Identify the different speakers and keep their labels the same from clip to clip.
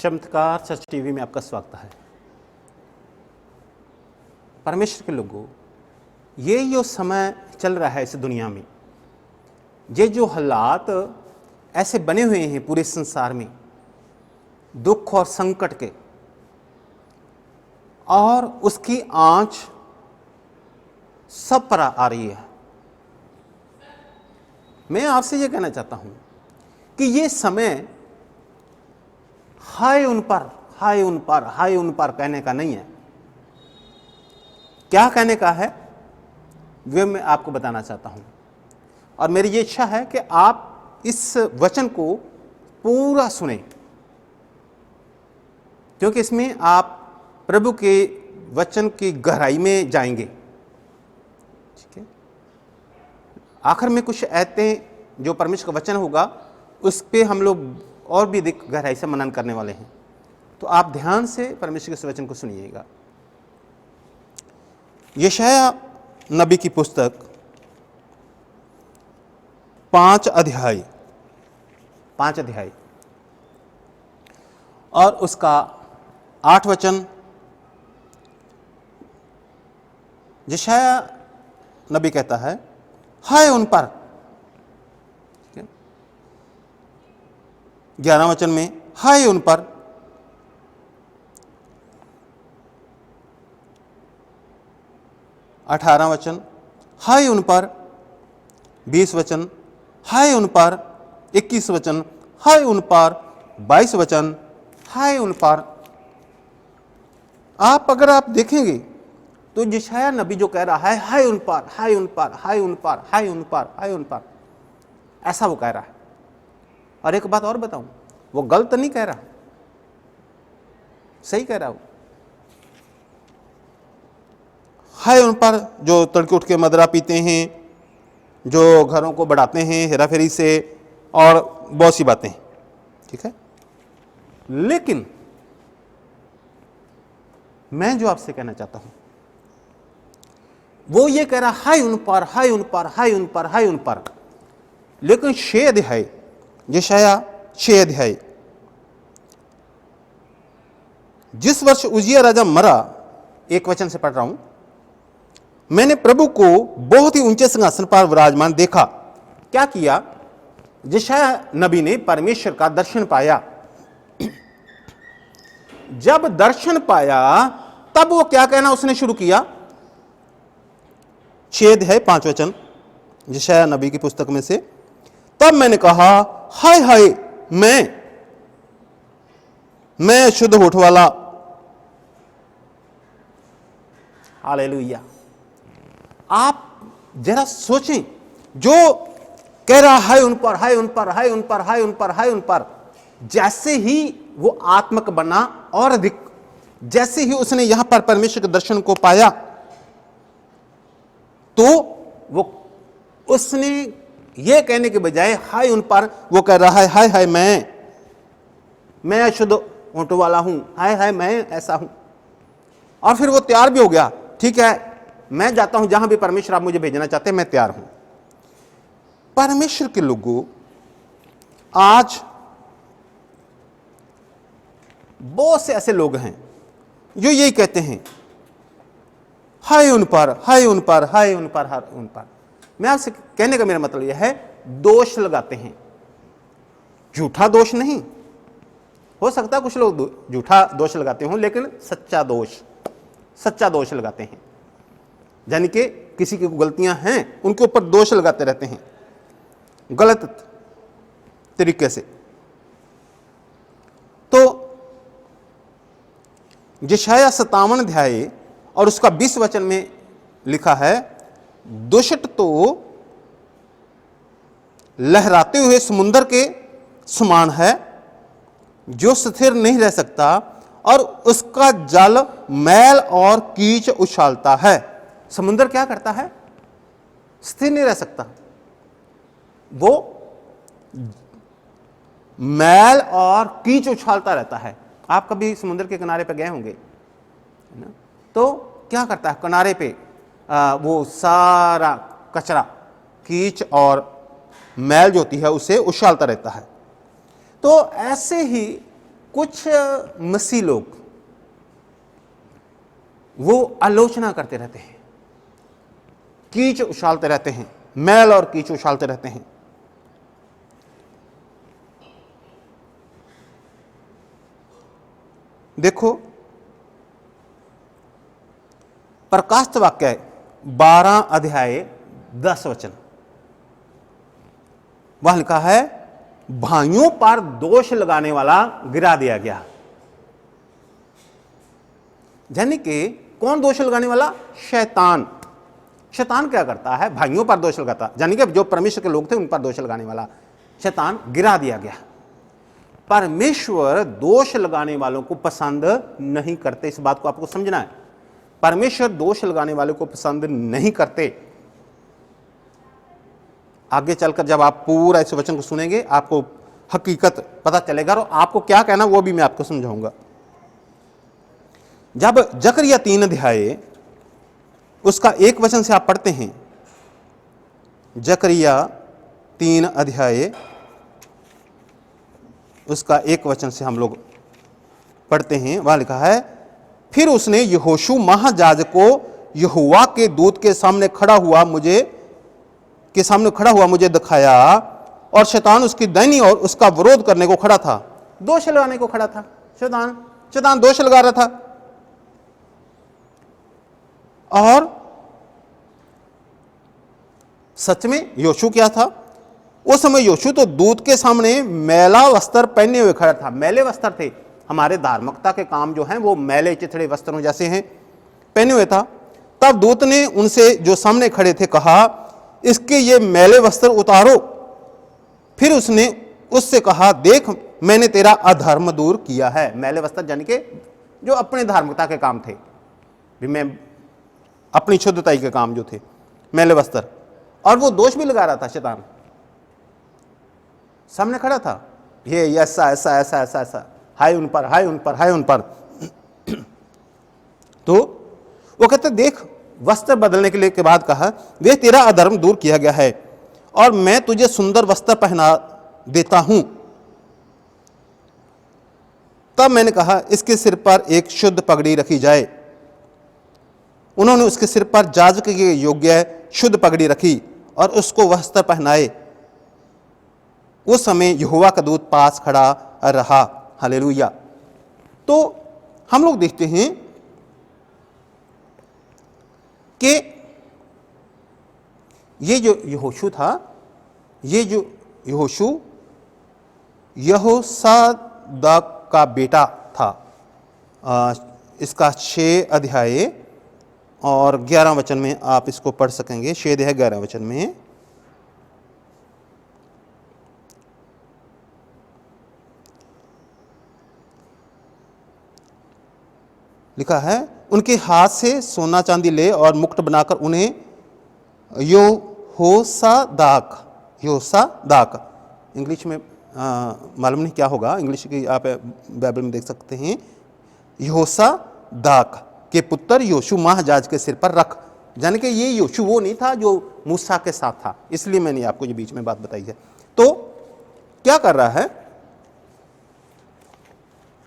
Speaker 1: चमत्कार church TV में आपका स्वागत है। परमेश्वर के लोगों, ये जो समय चल रहा है इस दुनिया में, ये जो हालात ऐसे बने हुए हैं पूरे संसार में, दुख और संकट के, और उसकी आंच सब पर आ रही है। मैं आपसे ये कहना चाहता हूं कि ये समय हाय उन पर, हाय उन पर, हाय उन पर कहने का नहीं है। क्या कहने का है वे मैं आपको बताना चाहता हूं, और मेरी ये इच्छा है कि आप इस वचन को पूरा सुने, क्योंकि इसमें आप प्रभु के वचन की गहराई में जाएंगे। ठीक है, आखिर में कुछ आयतें जो परमेश्वर का वचन होगा उस पे हम लोग और भी अधिक गहराई से मनन करने वाले हैं। तो आप ध्यान से परमेश्वर के वचन को सुनिएगा। यशायाह नबी की पुस्तक 5 अध्याय और उसका 8 वचन। यशायाह नबी कहता है, हाय उन पर। 11 वचन में हाय उन पर। 18 वचन हाय उन पर। 20 वचन हाय उन पर। 21 वचन हाय उन पर। 22 वचन हाय उन पर। अगर आप देखेंगे तो यशायाह नबी जो कह रहा है हाय उन पर, हाय उन पर, हाय उन पर, हाय उन पर, हाय उन पर, ऐसा वो कह रहा है। और एक बात और बताऊं, वो गलत नहीं कह रहा, सही कह रहा हूं। हाय उन पर जो तड़के उठ के मदरा पीते हैं, जो घरों को बढ़ाते हैं हेरा फेरी से, और बहुत सी बातें। ठीक है, लेकिन मैं जो आपसे कहना चाहता हूं वो ये कह रहा हाय उन पर, हाय उन पर, हाय उन पर, हाय उन पर। लेकिन 6 अध्याय, यशायाह 6 अध्याय, जिस वर्ष उजिया राजा मरा, 1 वचन से पढ़ रहा हूं, मैंने प्रभु को बहुत ही ऊंचे सिंहासन पर विराजमान देखा। क्या किया? यशायाह नबी ने परमेश्वर का दर्शन पाया। जब दर्शन पाया तब वो क्या कहना उसने शुरू किया? 6 अध्याय 5 वचन यशायाह नबी की पुस्तक में से, तब मैंने कहा हाय हाय मैं शुद्ध होठ वाला। हालेलुया। आप जरा सोचें, जो कह रहा हाय उन पर, हाय उन पर, हाय उन पर, हाय उन पर, हाय उन पर, जैसे ही वो आत्मक बना और अधिक, जैसे ही उसने यहां पर परमेश्वर के दर्शन को पाया, तो वो उसने ये कहने के बजाय हाय उन पर, वो कह रहा है हाय हाय मैं शुद्ध होठ वाला हूं, हाय हाय मैं ऐसा हूं। और फिर वो तैयार भी हो गया। ठीक है, मैं जाता हूं जहां भी परमेश्वर आप मुझे भेजना चाहते हैं, मैं तैयार हूं। परमेश्वर के लोगों, आज बहुत से ऐसे लोग हैं जो यही कहते हैं हाय उन पर, हाय उन पर, हाय उन पर, हाय उन पर। मैं आपसे कहने का मेरा मतलब यह है, दोष लगाते हैं। झूठा दोष नहीं, हो सकता है कुछ लोग झूठा दोष लगाते हों, लेकिन सच्चा दोष लगाते हैं। यानी कि किसी की गलतियां हैं, उनके ऊपर दोष लगाते रहते हैं गलत तरीके से। तो यशायाह 57 अध्याय और उसका 20 वचन में लिखा है, दुष्ट तो लहराते हुए समुद्र के समान है, जो स्थिर नहीं रह सकता, और उसका जल मैल और कीच उछालता है। समुद्र क्या करता है? स्थिर नहीं रह सकता, वो मैल और कीच उछालता रहता है। आप कभी समुद्र के किनारे पे गए होंगे, है ना? तो क्या करता है किनारे पे? वो सारा कचरा, कीच और मैल जो होती है उसे उछालता रहता है। तो ऐसे ही कुछ मसीह लोग वो आलोचना करते रहते हैं, कीच उछालते रहते हैं, मैल और कीच उछालते रहते हैं। देखो प्रकाशित वाक्य 12 अध्याय 10 वचन, वह लिखा है भाइयों पर दोष लगाने वाला गिरा दिया गया। यानी कि कौन दोष लगाने वाला? शैतान। शैतान क्या करता है? भाइयों पर दोष लगाता, यानी कि जो परमेश्वर के लोग थे उन पर दोष लगाने वाला शैतान गिरा दिया गया। परमेश्वर दोष लगाने वालों को पसंद नहीं करते, इस बात को आपको समझना है। परमेश्वर दोष लगाने वालों को पसंद नहीं करते। आगे चलकर जब आप पूरा इस वचन को सुनेंगे आपको हकीकत पता चलेगा और आपको क्या कहना वो भी मैं आपको समझाऊंगा। जब जकरिया 3 अध्याय उसका 1 वचन से आप पढ़ते हैं, जकरिया 3 अध्याय उसका 1 वचन से हम लोग पढ़ते हैं, वहां लिखा है फिर उसने यहोशू महायाजक को यहोवा के दूत के सामने खड़ा हुआ मुझे दिखाया और शैतान उसकी दाहिनी और उसका विरोध करने को खड़ा था। दोष लगाने को खड़ा था शैतान दोष लगा रहा था। और सच में योशू क्या था? उस समय योशू तो दूत के सामने मैला वस्त्र पहने हुए खड़ा था। मैले वस्त्र थे, हमारे धार्मिकता के काम जो हैं वो मैले चिथड़े वस्त्रों जैसे हैं, पहने हुए था। तब दूत ने उनसे जो सामने खड़े थे कहा इसके ये मैले वस्त्र उतारो। फिर उसने उससे कहा देख मैंने तेरा अधर्म दूर किया है। मैले वस्त्र यानी कि जो अपने धार्मिकता के काम थे, भी मैं अपनी शुद्धताई के काम जो थे, मैले वस्त्र। और वो दोष भी लगा रहा था, शैतान सामने खड़ा था, ये ऐसा ऐसा ऐसा ऐसा ऐसा, हाय उन पर हाय उन पर हाय उन पर। तो वो कहते देख, वस्त्र बदलने के लिए के बाद कहा वे तेरा अधर्म दूर किया गया है और मैं तुझे सुंदर वस्त्र पहना देता हूं। तब मैंने कहा इसके सिर पर एक शुद्ध पगड़ी रखी जाए। उन्होंने उसके सिर पर याजक के योग्य शुद्ध पगड़ी रखी और उसको वस्त्र पहनाए। उस समय यहोवा का दूत पास खड़ा रहा। हालेलुया। तो हम लोग देखते हैं कि ये जो यहोशू था, ये जो यहोशू यहोसादाक का बेटा था। इसका 6 अध्याय और 11 वचन में आप इसको पढ़ सकेंगे। 6 अध्याय 11 वचन में लिखा है उनके हाथ से सोना चांदी ले और मुकुट बनाकर उन्हें योसादाक इंग्लिश में मालूम नहीं क्या होगा, इंग्लिश की आप बाइबल में देख सकते हैं। यहोसादाक के पुत्र योशू महायाजक के सिर पर रख। यानी कि ये योशू वो नहीं था जो मूसा के साथ था, इसलिए मैंने आपको ये बीच में बात बताई है। तो क्या कर रहा है?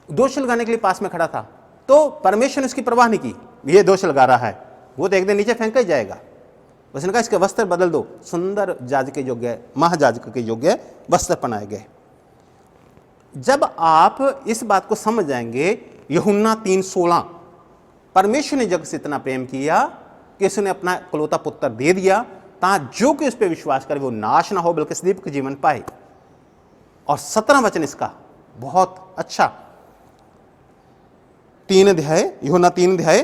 Speaker 1: दोष लगाने के लिए पास में खड़ा था, तो परमेश्वर ने उसकी परवाह नहीं की, ये दोष लगा रहा है, वो तो एक दिन नीचे फेंका ही जाएगा। उसने कहा इसके वस्त्र बदल दो, सुंदर याजक के योग्य महायाजक के योग्य वस्त्र पहनाए गए। जब आप इस बात को समझ जाएंगे, यूहन्ना 3:16, परमेश्वर ने जग से इतना प्रेम किया कि उसने अपना इकलौता पुत्र दे दिया ताकि जो कि उस पर विश्वास करे वो नाश ना हो बल्कि सदैव का जीवन पाए। और 17वां वचन इसका बहुत अच्छा, 3 अध्याय यूहन्ना 3 अध्याय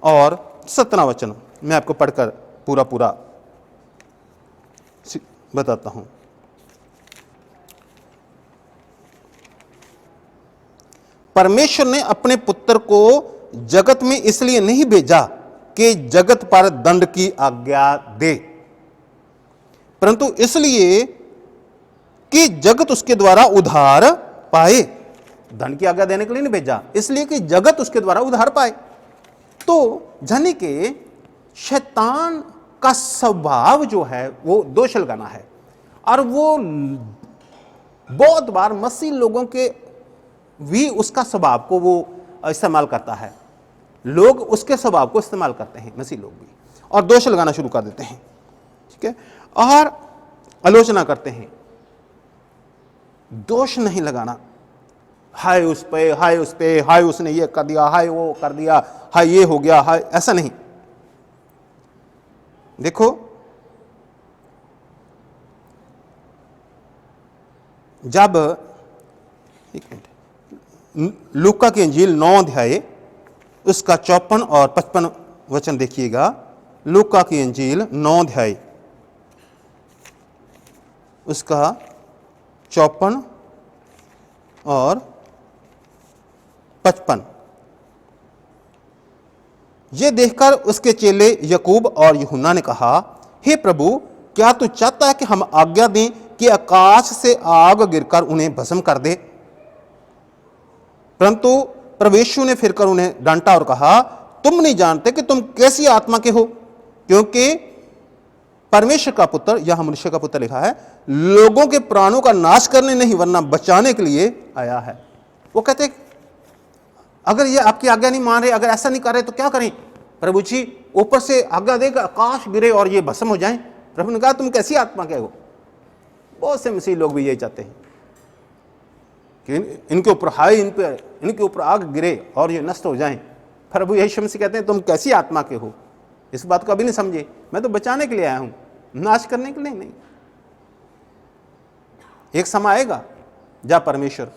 Speaker 1: और 17वां वचन मैं आपको पढ़कर पूरा बताता हूं। परमेश्वर ने अपने पुत्र को जगत में इसलिए नहीं भेजा कि जगत पर दंड की आज्ञा दे, परंतु इसलिए कि जगत उसके द्वारा उद्धार पाए। दंड की आज्ञा देने के लिए नहीं भेजा, इसलिए कि जगत उसके द्वारा उद्धार पाए। तो यानी कि शैतान का स्वभाव जो है वो दोष लगाना है, और वो बहुत बार मसीह लोगों के भी उसका स्वभाव को वो इस्तेमाल करता है, लोग उसके स्वभाव को इस्तेमाल करते हैं, मसीह लोग भी, और दोष लगाना शुरू कर देते हैं, ठीक है, और आलोचना करते हैं। दोष नहीं लगाना, हाय उस पे, हाय उस पे, हाय उसने ये कर दिया, हाय वो कर दिया, हाय ये हो गया, हाय, ऐसा नहीं। देखो, जब एक मिनट, लूका की इंजील 9 अध्याय उसका 54 और 55 वचन देखिएगा। लूका की इंजील 9 अध्याय उसका 54 और 55। ये देखकर उसके चेले याकूब और यूहन्ना ने कहा, हे प्रभु, क्या तू चाहता है कि हम आज्ञा दें कि आकाश से आग गिरकर उन्हें भस्म कर दे? परंतु प्रभु यीशु ने फिरकर उन्हें डांटा और कहा, तुम नहीं जानते कि तुम कैसी आत्मा के हो, क्योंकि परमेश्वर का पुत्र, यहां मनुष्य का पुत्र लिखा है, लोगों के प्राणों का नाश करने नहीं वरना बचाने के लिए आया है। वो कहते, अगर ये आपकी आज्ञा नहीं मान रहे, अगर ऐसा नहीं कर रहे तो क्या करें? प्रभु जी ऊपर से आज्ञा देगा आकाश गिरे और ये भस्म हो जाए। प्रभु ने कहा, तुम कैसी आत्मा के हो? बहुत से मसीह लोग भी यही चाहते हैं कि इनके ऊपर हाय, इनके ऊपर आग गिरे और ये नष्ट हो जाएं। प्रभु यीशु मसीह कहते हैं, तुम कैसी आत्मा के हो? इस बात को अभी नहीं समझे, मैं तो बचाने के लिए आया हूं, नाश करने के लिए नहीं। एक समय आएगा जब परमेश्वर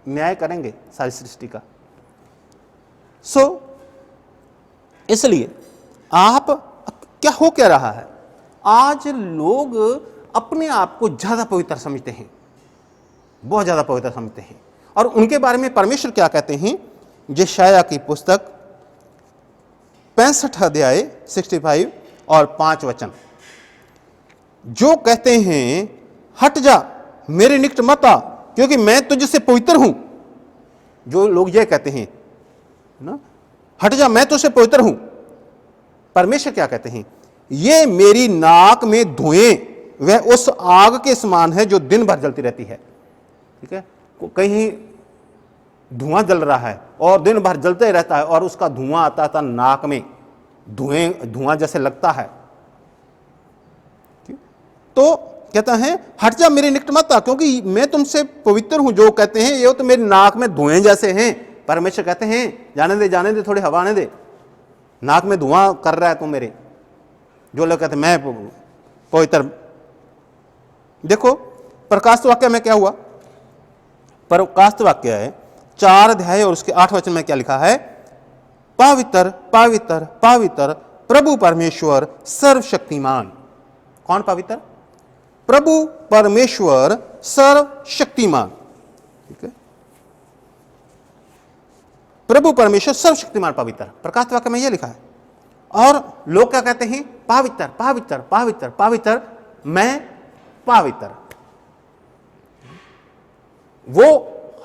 Speaker 1: न्याय करेंगे सारी सृष्टि का। इसलिए आप क्या हो क्या रहा है, आज लोग अपने आप को ज्यादा पवित्र समझते हैं, बहुत ज्यादा पवित्र समझते हैं, और उनके बारे में परमेश्वर क्या कहते हैं? यशायाह की पुस्तक 65 अध्याय 65 और 5 वचन, जो कहते हैं, हट जा, मेरे निकट मत आ, क्योंकि मैं तुझसे पवित्र हूं। जो लोग ये कहते हैं ना, हट जा, मैं तुझसे पवित्र हूं, परमेश्वर क्या कहते हैं? ये मेरी नाक में धुएं वह उस आग के समान है जो दिन भर जलती रहती है। ठीक है, कहीं धुआं जल रहा है और दिन भर जलते रहता है और उसका धुआं आता था नाक में, धुआं जैसे लगता है। तो कहता है, हट जा, मेरे निकट मत आ, क्योंकि मैं तुमसे पवित्र हूं। जो कहते हैं ये तो मेरी नाक में धुएं जैसे हैं, परमेश्वर कहते हैं, जाने दे, थोड़ी हवा आने दे, नाक में धुआं कर रहा है तू मेरे। जो लोग कहते हैं मैं पवित्र, देखो प्रकाशित वाक्य में क्या हुआ? प्रकाशित वाक्य है 4 अध्याय और उसके 8 वचन में क्या लिखा है? पवित्र पवित्र पवित्र प्रभु परमेश्वर सर्वशक्तिमान। कौन पवित्र? प्रभु परमेश्वर सर्वशक्तिमान। ठीक है, प्रभु परमेश्वर सर्वशक्तिमान पवित्र, प्रकाशित वाक्य में यह लिखा है। और लोग क्या कहते हैं? पवित्र पवित्र पवित्र पवित्र, मैं पवित्र। वो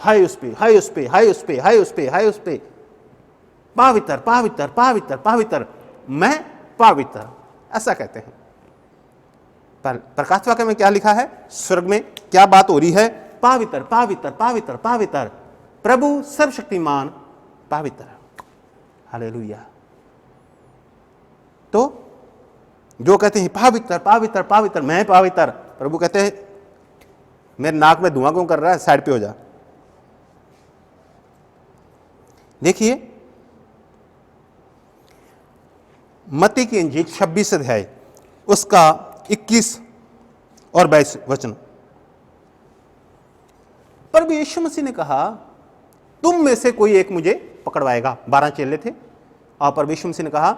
Speaker 1: हाय उस पे, हाय उस पे, हाय उस पे, हाय उस पे, हाय उस पे, पवित्र पवित्र पवित्र पवित्र, मैं पवित्र, ऐसा कहते हैं। पर प्रकाशित वाक्य में क्या लिखा है? स्वर्ग में क्या बात हो रही है? पवित्र पवित्र पवित्र पवित्र प्रभु सर्वशक्तिमान पवित्र। हालेलुया। तो जो कहते हैं पवित्र पवित्र पवित्र, मैं पवित्र, प्रभु कहते हैं मेरे नाक में धुआं क्यों कर रहा है, साइड पे हो जा। देखिए मत्ती की इंजील 26 अध्याय उसका 21 और 22 वचन, प्रभु यीशु मसीह ने कहा, तुम में से कोई एक मुझे पकड़वाएगा। 12 चेले थे और प्रभु यीशु मसीह ने कहा,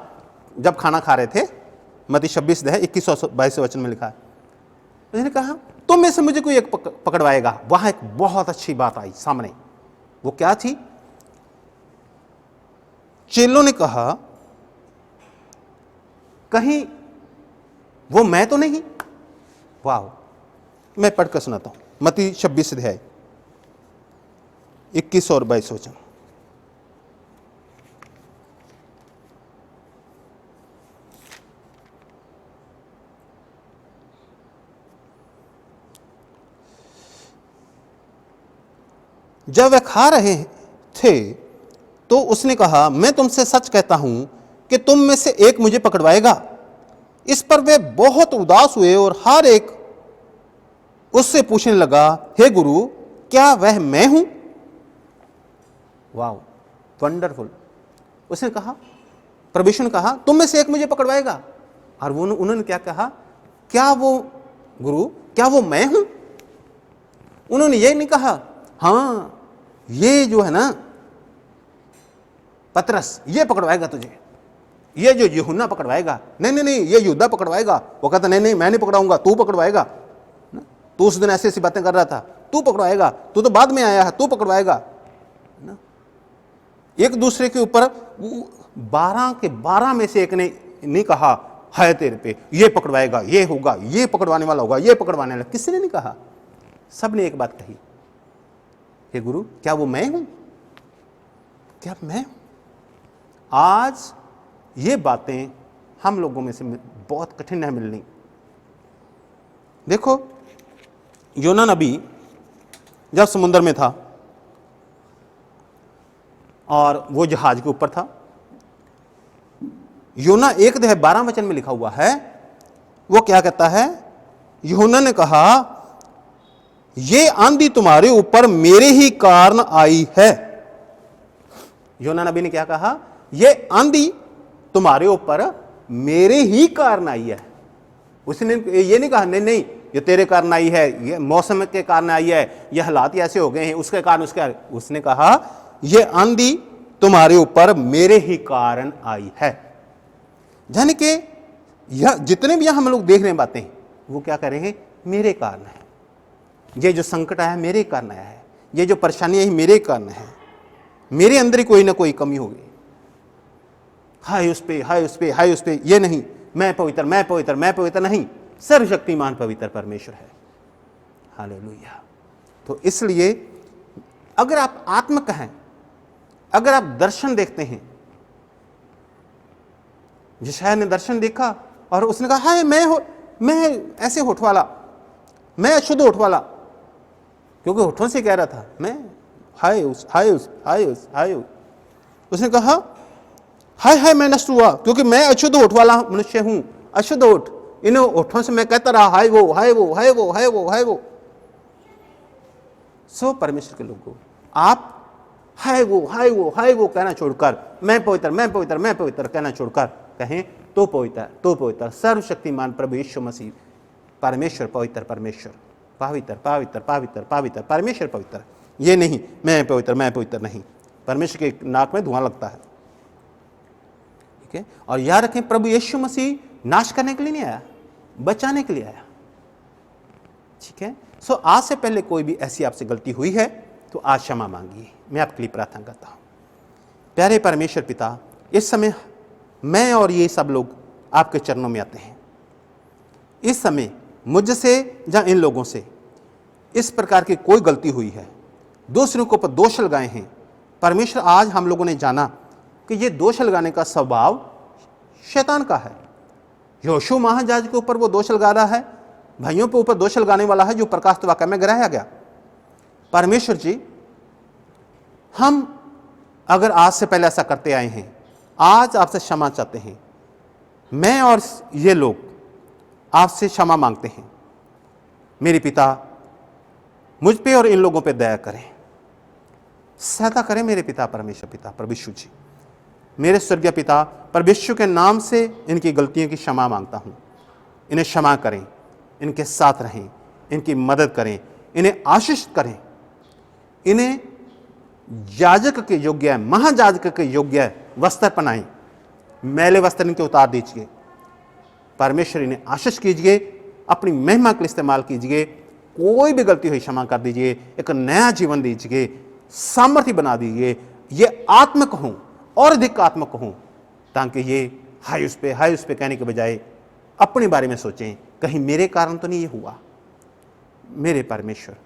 Speaker 1: जब खाना खा रहे थे, मत्ती 26 अध्याय 21 और 22 वचन में लिखा है, उसने कहा तुम में से मुझे कोई एक पकड़वाएगा। वहां एक बहुत अच्छी बात आई सामने। वो क्या थी? चेलों ने कहा, कहीं वो मैं तो नहीं? वाह, मैं पढ़कर सुनाता हूं, मत्ती 26 अध्याय 21 और 22 वचन। जब वे खा रहे थे तो उसने कहा, मैं तुमसे सच कहता हूं कि तुम में से एक मुझे पकड़वाएगा। इस पर वे बहुत उदास हुए और हर एक उससे पूछने लगा, हे गुरु, क्या वह मैं हूं? वाह, वंडरफुल। उसने कहा, प्रभु यीशु ने कहा, तुम में से एक मुझे पकड़वाएगा। और वो उन्होंने क्या कहा, क्या वो गुरु, क्या वो मैं हूं? उन्होंने ये नहीं कहा, हाँ ये जो है ना पतरस, ये पकड़वाएगा तुझे, ये जो यूहन्ना पकड़वाएगा। नहीं नहीं नहीं, ये यहूदा पकड़वाएगा। वो कहता, नहीं नहीं मैं नहीं पकड़ाऊंगा, तू पकड़वाएगा। तू उस दिन ऐसी ऐसी बातें कर रहा था, तू पकड़वाएगा, तू तो बाद में आया है, तू पकड़वाएगा। एक दूसरे के ऊपर 12 के 12 में से एक ने नहीं कहा, है तेरे पे, ये पकड़वाएगा, ये होगा, ये पकड़वाने वाला होगा, ये पकड़वाने वाला। किसी ने नहीं कहा, सब ने एक बात कही, हे गुरु, क्या वो मैं हूं? क्या मैं हूं? आज ये बातें हम लोगों में से बहुत कठिन है मिलनी। देखो, योना नबी जब समुद्र में था और वो जहाज के ऊपर था, योना 1:12 में लिखा हुआ है, वो क्या कहता है, यूहन्ना ने कहा, ये आंधी तुम्हारे ऊपर मेरे ही कारण आई है। योना नबी ने क्या कहा, ये आंधी तुम्हारे ऊपर मेरे ही कारण आई है। उसने ये नहीं कहा, नहीं नहीं ये तेरे कारण आई है, ये मौसम के कारण आई है, ये हालात ऐसे हो गए हैं उसके कारण उसके। उसने कहा, ये आंधी तुम्हारे ऊपर मेरे ही कारण आई है। यानी कि यह जितने भी हम लोग देख रहे हैं बातें, वो क्या कर रहे हैं, मेरे कारण है। ये जो संकट आया है मेरे कारण आया है, ये जो परेशानी आई मेरे कारण है, मेरे अंदर ही कोई ना कोई कमी होगी। हाय उस पे, हाय उस पे, हाय उस पे, ये नहीं मैं पवित्र, मैं पवित्र, मैं पवित्र नहीं, सर्वशक्तिमान पवित्र परमेश्वर है। हालेलुया। तो इसलिए अगर आप आत्मिक हैं, अगर आप दर्शन देखते हैं, यशायाह ने दर्शन देखा और उसने कहा, हाय मैं ऐसे होठ वाला, मैं अशुद्ध होठ वाला, क्योंकि होठों से कह रहा था मैं, हाय उस, हाय उस, हाय उस, हाय उस। उसने कहा, हाय हाय मैं नष्ट हुआ, क्योंकि मैं अशुद्ध होठ वाला मनुष्य हूं, अशुद्ध होठ, इन होठों से मैं कहता रहा, हाय वो, हाय वो, हाय वो, हाय वो, हाय वो। सो परमेश्वर के लोगों, आप हाय वो, हाय वो, हाय वो कहना छोड़कर मैं पवित्र, मैं पवित्र, मैं पवित्र कहना छोड़कर कहें, तो पवित्र, तो पवित्र, सर्वशक्तिमान प्रभु यीशु मसीह परमेश्वर पवित्र, परमेश्वर पवित्र, पवित्र, पवित्र, पवित्र, परमेश्वर पवित्र। ये नहीं मैं पवित्र, मैं पवित्र नहीं। परमेश्वर के नाक में धुआं लगता है, ठीक है। और याद रखें, प्रभु यीशु मसीह नाश करने के लिए नहीं आया, बचाने के लिए आया, ठीक है। सो आज से पहले कोई भी ऐसी आपसे गलती हुई है तो आज क्षमा मांगिए। मैं आपके लिए प्रार्थना करता हूं। प्यारे परमेश्वर पिता, इस समय मैं और ये सब लोग आपके चरणों में आते हैं। इस समय मुझसे या इन लोगों से इस प्रकार की कोई गलती हुई है, दूसरों के ऊपर दोष लगाए हैं, परमेश्वर आज हम लोगों ने जाना कि ये दोष लगाने का स्वभाव शैतान का है। यहोशू महायाजक के ऊपर वो दोष लगा रहा है, भाइयों के ऊपर दोष लगाने वाला है, जो प्रकाशित वाक्य में गिराया गया। परमेश्वर जी, हम अगर आज से पहले ऐसा करते आए हैं, आज आपसे क्षमा चाहते हैं। मैं और ये लोग आपसे क्षमा मांगते हैं। मेरे पिता, मुझ पे और इन लोगों पे दया करें, सहायता करें मेरे पिता परमेश्वर पिता परमेश्वर जी। मेरे स्वर्गीय पिता परमेश्वर के नाम से इनकी गलतियों की क्षमा मांगता हूँ। इन्हें क्षमा करें, इनके साथ रहें, इनकी मदद करें, इन्हें आशीष करें, इन्हें याजक के योग्य, महायाजक के योग्य वस्त्र पहनाएं, मैले वस्त्र इनके उतार दीजिए। परमेश्वर इन्हें आशीष कीजिए, अपनी महिमा के लिए इस्तेमाल कीजिए। कोई भी गलती हुई क्षमा कर दीजिए, एक नया जीवन दीजिए, सामर्थ्य बना दीजिए। ये आत्मक हों और अधिक आत्मक हों, ताकि ये हाय उस पे कहने के बजाय अपने बारे में सोचें, कहीं मेरे कारण तो नहीं ये हुआ। मेरे परमेश्वर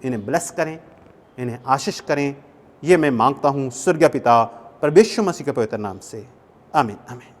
Speaker 1: इन्हें ब्लेस करें, इन्हें आशीष करें। ये मैं मांगता हूँ स्वर्गीय पिता परमेश्वर मसीह के पवित्र नाम से, आमीन आमीन।